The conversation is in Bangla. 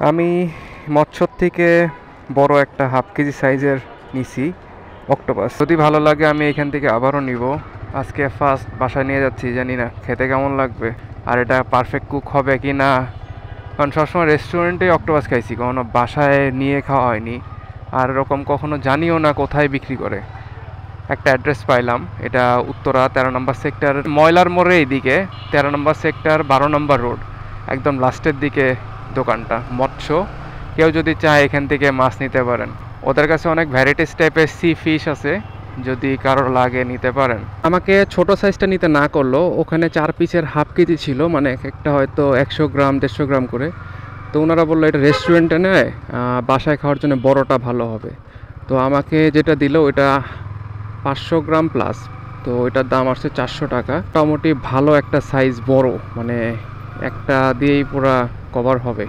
আমি মৎস্য থেকে বড় একটা হাফ কেজি সাইজের নিছি অক্টোপাস। যদি ভালো লাগে আমি এখান থেকে আবারও নিব। আজকে ফার্স্ট বাসায় নিয়ে যাচ্ছি, জানি না খেতে কেমন লাগবে আর এটা পারফেক্ট কুক হবে কি না। কারণ সবসময় রেস্টুরেন্টে অক্টোপাস খাইছি, কখনো বাসায় নিয়ে খাওয়া হয়নি। আর এরকম কখনো জানিও না কোথায় বিক্রি করে। একটা অ্যাড্রেস পাইলাম, এটা উত্তরা 13 নম্বর সেক্টর, ময়লার মোড়ে এইদিকে 13 নম্বর সেক্টর 12 নম্বর রোড, একদম লাস্টের দিকে দোকানটা। মৎস্য, কেউ যদি চায় এখান থেকে মাছ নিতে পারেন। ওদের কাছে অনেক ভ্যারাইটিস টাইপের সি ফিশ আছে, যদি কারোর লাগে নিতে পারেন। আমাকে ছোট সাইজটা নিতে না করলো, ওখানে 4 পিসের হাফ কেজি ছিল, মানে এক একটা হয়তো 100 গ্রাম 150 গ্রাম করে। তো ওনারা বললো এটা রেস্টুরেন্টে নেয়, বাসায় খাওয়ার জন্য বড়টা ভালো হবে। তো আমাকে যেটা দিল ওটা 500 গ্রাম প্লাস, তো এটার দাম আসছে 400 টাকা। মোটামুটি ভালো একটা সাইজ, বড়, মানে একটা দিয়েই পুরা কভার হবে।